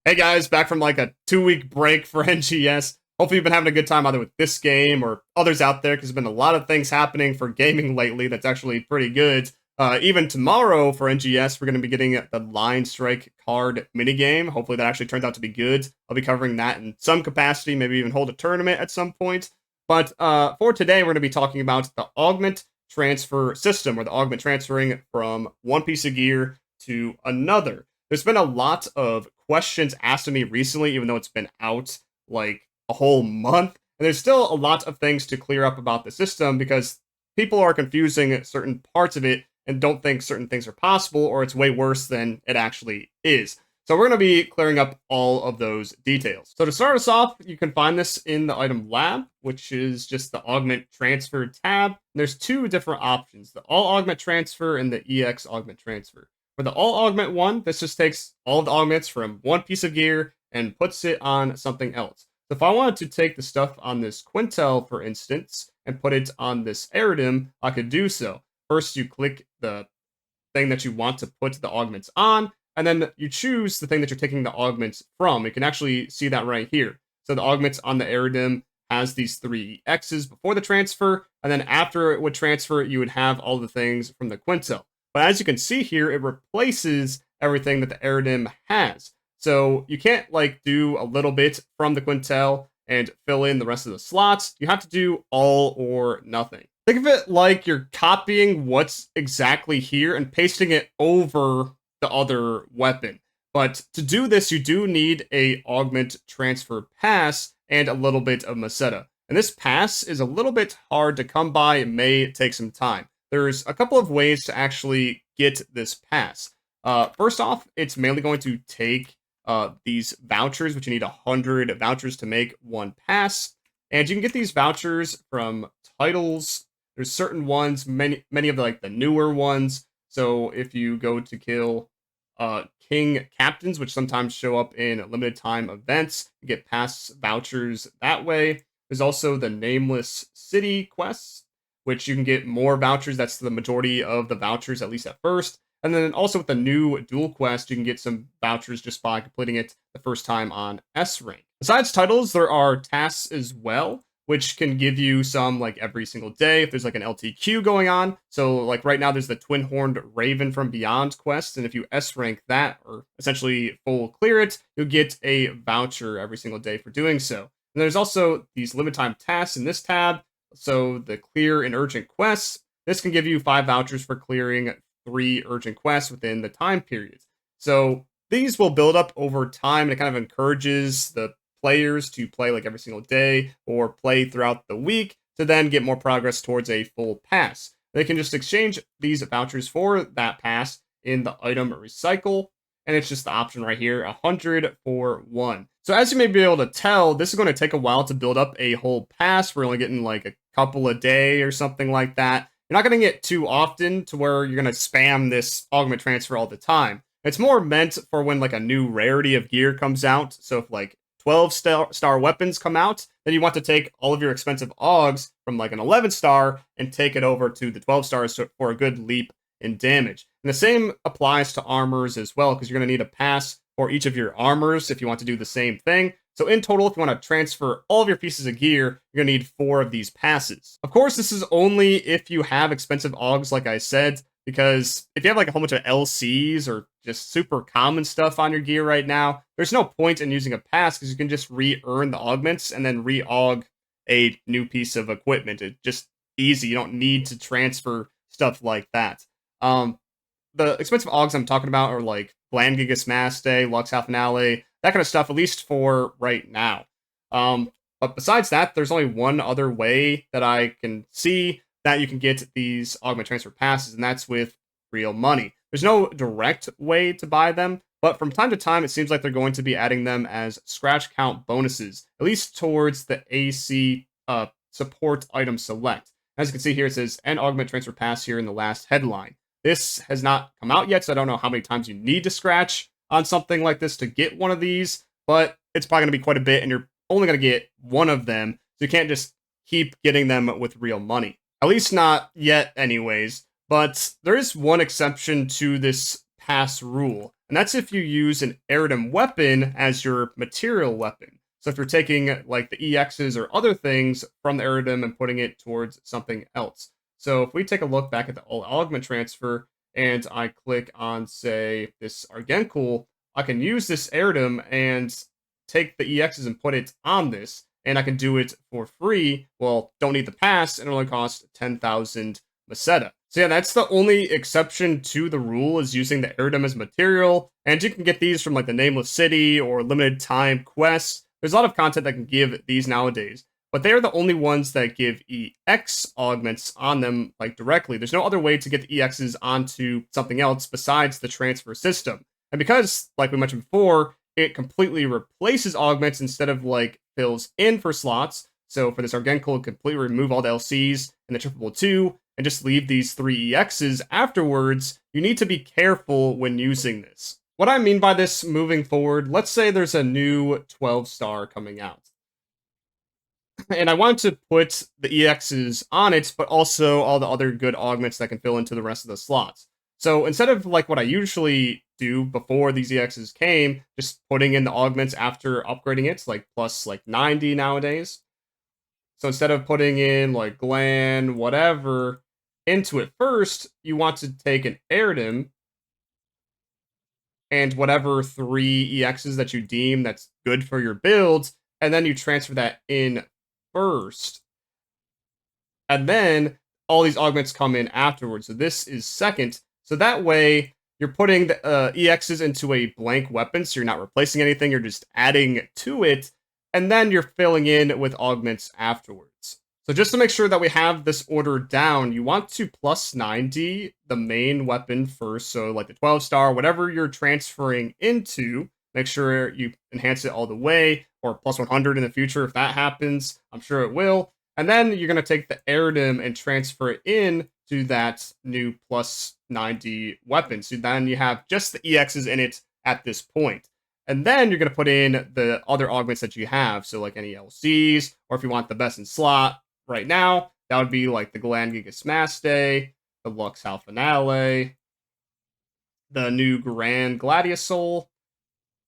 Hey guys, back from like a 2 week break for NGS. Hopefully you've been having a good time either with this game or others out there, because there's been a lot of things happening for gaming lately that's actually pretty good. Even tomorrow for NGS, we're going to be getting the Line Strike card minigame. Hopefully that actually turns out to be good. I'll be covering that in some capacity, maybe even hold a tournament at some point. But for today, we're going to be talking about the Augment Transfer system, or the Augment transferring from one piece of gear to another. There's been a lot of questions asked of me recently, even though it's been out like a whole month. And there's still a lot of things to clear up about the system because people are confusing certain parts of it and don't think certain things are possible, or it's way worse than it actually is. So we're going to be clearing up all of those details. So to start us off, you can find this in the item lab, which is just the Augment Transfer tab. And there's two different options, the All Augment Transfer and the EX Augment Transfer. For the All Augment one, this just takes all of the augments from one piece of gear and puts it on something else. So if I wanted to take the stuff on this Quintel, for instance, and put it on this Eredim, I could do so. First, you click the thing that you want to put the augments on, and then you choose the thing that you're taking the augments from. You can actually see that right here. So the augments on the Eredim has these three X's before the transfer, and then after it would transfer, you would have all the things from the Quintel. But as you can see here, it replaces everything that the Eredim has. So you can't like do a little bit from the Quintel and fill in the rest of the slots. You have to do all or nothing. Think of it like you're copying what's exactly here and pasting it over the other weapon. But to do this, you do need a Augment Transfer pass and a little bit of Meseta. And this pass is a little bit hard to come by. It may take some time. There's a couple of ways to actually get this pass. First off, it's mainly going to take these vouchers, which you need 100 vouchers to make one pass. And you can get these vouchers from titles. There's certain ones, many of the newer ones. So if you go to kill King Captains, which sometimes show up in limited time events, you get pass vouchers that way. There's also the Nameless City quests, which you can get more vouchers. That's the majority of the vouchers, at least at first. And then also with the new dual quest, you can get some vouchers just by completing it the first time on S rank. Besides titles, there are tasks as well, which can give you some like every single day if there's like an LTQ going on. So like right now there's the Twin Horned Raven from Beyond quest, and if you S rank that, or essentially full clear it, you'll get a voucher every single day for doing so. And there's also these limited time tasks in this tab. So the clear and urgent quests, this can give you 5 vouchers for clearing 3 urgent quests within the time period. So these will build up over time, and it kind of encourages the players to play like every single day or play throughout the week to then get more progress towards a full pass. They can just exchange these vouchers for that pass in the item recycle, and it's just the option right here, 100 for 1. So as you may be able to tell, this is going to take a while to build up a whole pass. We're only getting like a couple a day or something like that. You're not going to get too often to where you're going to spam this Augment Transfer all the time. It's more meant for when like a new rarity of gear comes out. So if like 12 star weapons come out, then you want to take all of your expensive Augs from like an 11 star and take it over to the 12 stars for a good leap in damage. And the same applies to armors as well, because you're going to need a pass for each of your armors if you want to do the same thing. So in total, if you want to transfer all of your pieces of gear, you're going to need 4 of these passes. Of course, this is only if you have expensive Augs, like I said, because if you have like a whole bunch of LCs or just super common stuff on your gear right now, there's no point in using a pass because you can just re-earn the augments and then re-aug a new piece of equipment. It's just easy. You don't need to transfer stuff like that. The expensive Augs I'm talking about are like Bland Gigas Mass Day, Lux Half Finale, that kind of stuff, at least for right now. But besides that, there's only one other way that I can see that you can get these Augment Transfer passes, and that's with real money. There's no direct way to buy them, but from time to time, it seems like they're going to be adding them as scratch count bonuses, at least towards the AC support item select. As you can see here, it says an Augment Transfer pass here in the last headline. This has not come out yet, so I don't know how many times you need to scratch on something like this to get one of these, but it's probably going to be quite a bit, and you're only going to get one of them, so you can't just keep getting them with real money. At least not yet anyways, but there is one exception to this pass rule. And that's if you use an Eredim weapon as your material weapon. So if you're taking like the EXs or other things from the Eredim and putting it towards something else. So if we take a look back at the Augment Transfer and I click on, say, this Argencool, I can use this Eredim and take the EXs and put it on this. And I can do it for free. Well, don't need the pass, and it only costs 10,000 Meseta. So yeah, that's the only exception to the rule, is using the Eredim as material. And you can get these from like the Nameless City or limited time quests. There's a lot of content that can give these nowadays, but they're the only ones that give EX augments on them like directly. There's no other way to get the EXs onto something else besides the transfer system. And because, like we mentioned before, it completely replaces augments instead of like fills in for slots. So for this Argencool, completely remove all the LCs and the 222 and just leave these 3 EXs afterwards. You need to be careful when using this. What I mean by this moving forward, let's say there's a new 12-star coming out. And I want to put the EXs on it, but also all the other good augments that can fill into the rest of the slots. So instead of like what I usually do before these EXs came, just putting in the augments after upgrading it, like plus like 90 nowadays. So instead of putting in like Gland, whatever, into it first, you want to take an Eredim and whatever 3 EXs that you deem that's good for your build, and then you transfer that in first. And then all these augments come in afterwards. So this is second. So that way, you're putting the EXs into a blank weapon, so you're not replacing anything, you're just adding to it, and then you're filling in with augments afterwards. So just to make sure that we have this order down, you want to plus 90 the main weapon first, so like the 12-star, whatever you're transferring into, make sure you enhance it all the way, or plus 100 in the future if that happens, I'm sure it will. And then you're going to take the Eredim and transfer it in to that new plus 90 weapon. So then you have just the EXs in it at this point. And then you're going to put in the other augments that you have. So like any LCs, or if you want the best in slot right now, that would be like the Gland Giga Smash Day, the Lux Hal Finale, the new Grand Gladius Soul,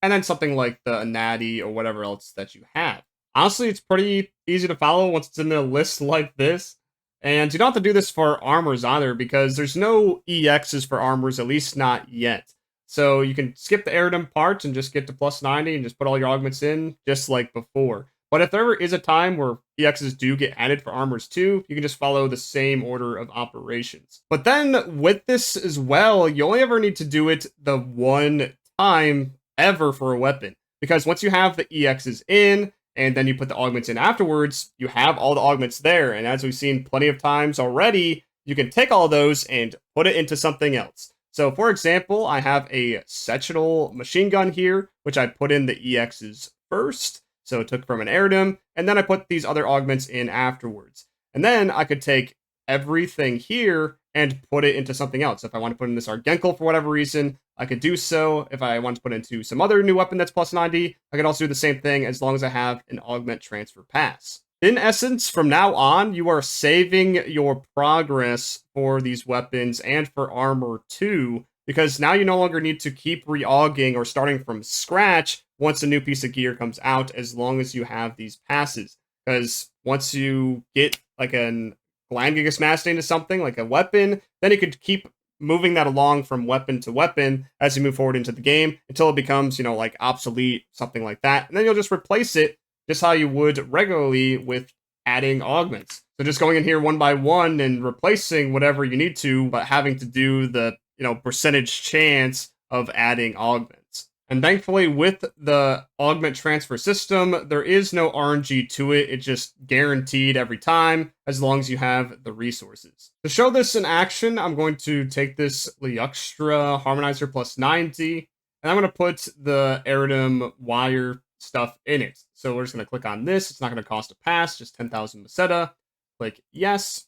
and then something like the Natty or whatever else that you have. Honestly, it's pretty easy to follow once it's in a list like this. And you don't have to do this for armors either, because there's no EXs for armors, at least not yet. So you can skip the Eredim part and just get to plus 90 and just put all your augments in, just like before. But if there ever is a time where EXs do get added for armors too, you can just follow the same order of operations. But then with this as well, you only ever need to do it the one time ever for a weapon. Because once you have the EXs in, and then you put the augments in afterwards, you have all the augments there. And as we've seen plenty of times already, you can take all those and put it into something else. So for example, I have a sectional machine gun here, which I put in the EXs first. So it took from an Eredim, and then I put these other augments in afterwards. And then I could take everything here and put it into something else. If I want to put in this Argencool for whatever reason, I could do so. If I want to put into some other new weapon that's plus 90, I could also do the same thing as long as I have an Augment Transfer pass. In essence, from now on, you are saving your progress for these weapons and for armor too, because now you no longer need to keep re-auging or starting from scratch once a new piece of gear comes out, as long as you have these passes. Because once you get like an Gland Giga Smash into something like a weapon, then you could keep moving that along from weapon to weapon as you move forward into the game until it becomes, you know, like obsolete, something like that. And then you'll just replace it just how you would regularly with adding augments. So just going in here one by one and replacing whatever you need to, but having to do the, you know, percentage chance of adding augments. And thankfully, with the Augment Transfer system, there is no RNG to it. It's just guaranteed every time, as long as you have the resources. To show this in action, I'm going to take this Liuxtra Harmonizer plus 90, and I'm going to put the Eredim wire stuff in it. So we're just going to click on this. It's not going to cost a pass, just 10,000 Meseta. Click yes,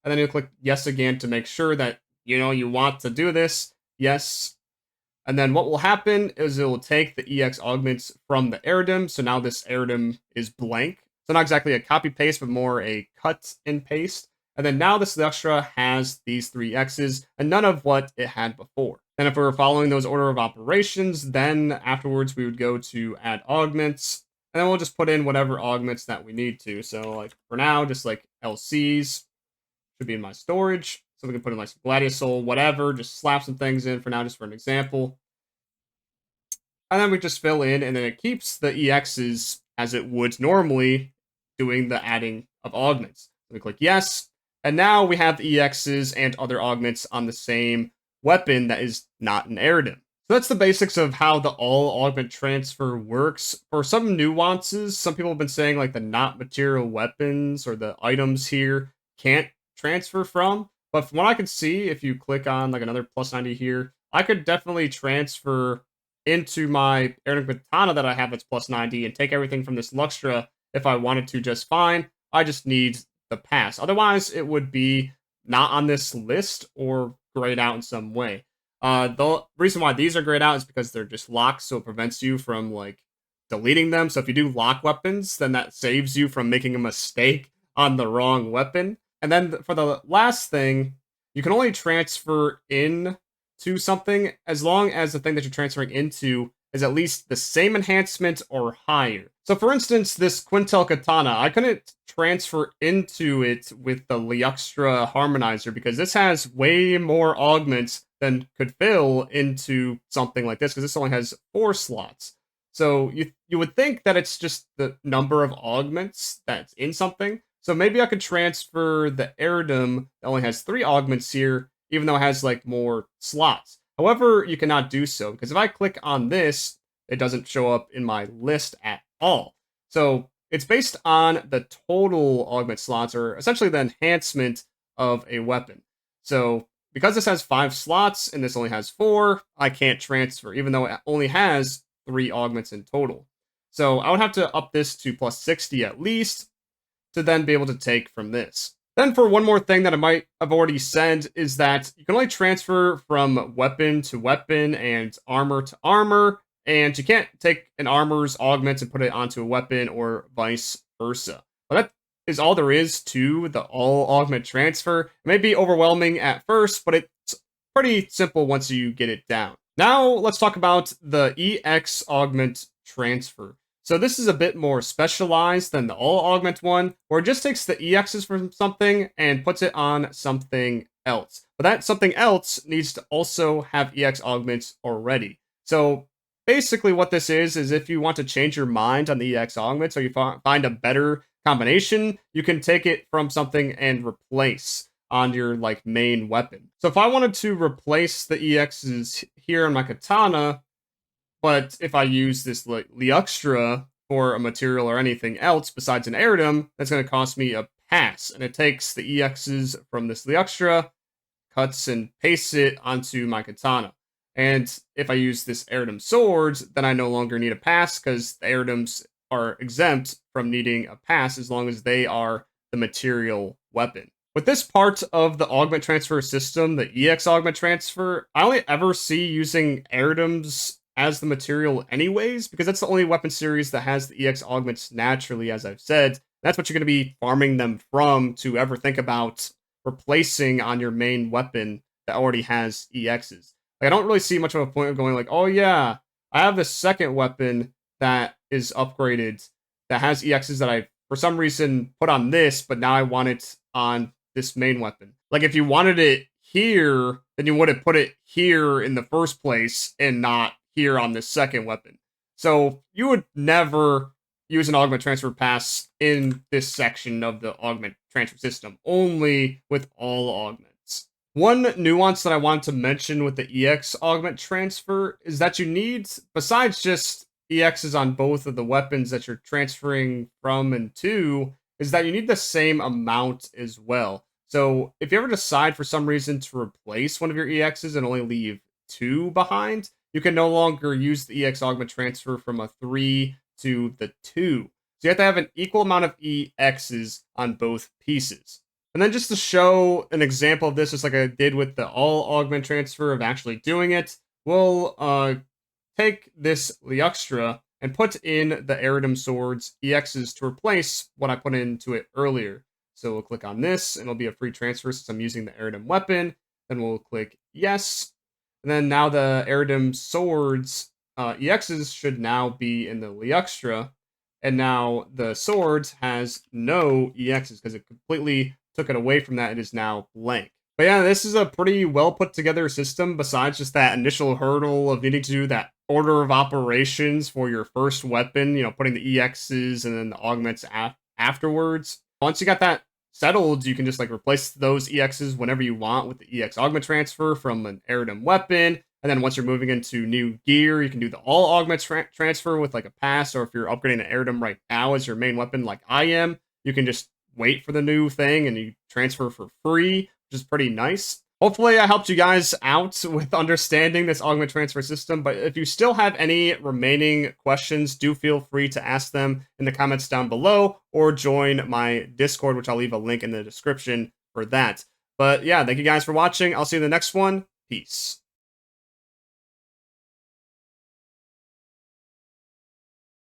and then you'll click yes again to make sure that, you know, you want to do this. Yes. And then what will happen is it will take the EX augments from the Eredim. So now this Eredim is blank. So not exactly a copy paste, but more a cut and paste. And then now this Liuxtra has these 3 X's and none of what it had before. Then if we were following those order of operations, then afterwards we would go to add augments, and then we'll just put in whatever augments that we need to. So like for now, just like LCs should be in my storage. So we can put in like some Gladiusol, whatever, just slap some things in for now, just for an example. And then we just fill in, and then it keeps the EXs as it would normally, doing the adding of augments. We click yes, and now we have the EXs and other augments on the same weapon that is not an Eredim. So that's the basics of how the all augment transfer works. For some nuances, some people have been saying like the not material weapons or the items here can't transfer from. But from what I can see, if you click on like another plus 90 here, I could definitely transfer into my Eredim Katana that I have that's plus 90 and take everything from this Luxtra if I wanted to just fine. I just need the pass. Otherwise, it would be not on this list or grayed out in some way. The reason why these are grayed out is because they're just locked, so it prevents you from like deleting them. So if you do lock weapons, then that saves you from making a mistake on the wrong weapon. And then for the last thing, you can only transfer in to something as long as the thing that you're transferring into is at least the same enhancement or higher. So for instance, this Quintel Katana, I couldn't transfer into it with the Liuxtra Harmonizer because this has way more augments than could fill into something like this because this only has 4 slots. So you would think that it's just the number of augments that's in something. So maybe I could transfer the Eredim that only has 3 augments here, even though it has like more slots. However, you cannot do so because if I click on this, it doesn't show up in my list at all. So it's based on the total augment slots, or essentially the enhancement of a weapon. So because this has 5 slots and this only has 4, I can't transfer, even though it only has 3 augments in total. So I would have to up this to plus 60 at least to then be able to take from this. Then for one more thing that I might have already said is that you can only transfer from weapon to weapon and armor to armor, and you can't take an armor's augments and put it onto a weapon or vice versa. But that is all there is to the all augment transfer. It may be overwhelming at first, but it's pretty simple once you get it down. Now let's talk about the EX augment transfer. So this is a bit more specialized than the all augment one, where it just takes the EXs from something and puts it on something else. But that something else needs to also have EX augments already. So basically what this is if you want to change your mind on the EX augments or you find a better combination, you can take it from something and replace on your like main weapon. So if I wanted to replace the EXs here on my katana, but if I use this like Liuxtra for a material or anything else besides an Eredim, that's going to cost me a pass. And it takes the EXs from this Liuxtra, cuts and pastes it onto my katana. And if I use this Eredim sword, then I no longer need a pass because the Eredims are exempt from needing a pass as long as they are the material weapon. With this part of the augment transfer system, the EX augment transfer, I only ever see using Eredims as the material anyways, because that's the only weapon series that has the EX augments naturally, as I've said. That's what you're going to be farming them from to ever think about replacing on your main weapon that already has EXs. Like, I don't really see much of a point of going like, oh yeah, I have this second weapon that is upgraded that has EXs that I, for some reason, put on this, but now I want it on this main weapon. Like, if you wanted it here, then you would have put it here in the first place and not here on this second weapon. So you would never use an augment transfer pass in this section of the augment transfer system, only with all augments. One nuance that I wanted to mention with the EX augment transfer is that you need, besides just EXs on both of the weapons that you're transferring from and to, is that you need the same amount as well. So if you ever decide for some reason to replace one of your EXs and only leave 2 behind, you can no longer use the EX augment transfer from a 3 to the 2. So you have to have an equal amount of EXs on both pieces. And then just to show an example of this, just like I did with the all augment transfer of actually doing it, we'll take this Liuxtra and put in the Eredim Sword's EXs to replace what I put into it earlier. So we'll click on this, and it'll be a free transfer since I'm using the Eredim weapon. Then we'll click yes. And then now the Eredim swords EXs should now be in the Liextra. And now the swords has no EXs because it completely took it away from that. It is now blank. But yeah, this is a pretty well put together system besides just that initial hurdle of needing to do that order of operations for your first weapon, putting the EXs and then the augments afterwards. Once you got that settled, you can just like replace those EXs whenever you want with the EX Augment Transfer from an Eredim weapon. And then once you're moving into new gear, you can do the all Augment transfer with like a pass, or if you're upgrading an Eredim right now as your main weapon like I am, you can just wait for the new thing and you transfer for free, which is pretty nice. Hopefully I helped you guys out with understanding this augment transfer system, but if you still have any remaining questions, do feel free to ask them in the comments down below or join my Discord, which I'll leave a link in the description for that. But yeah, thank you guys for watching. I'll see you in the next one. Peace.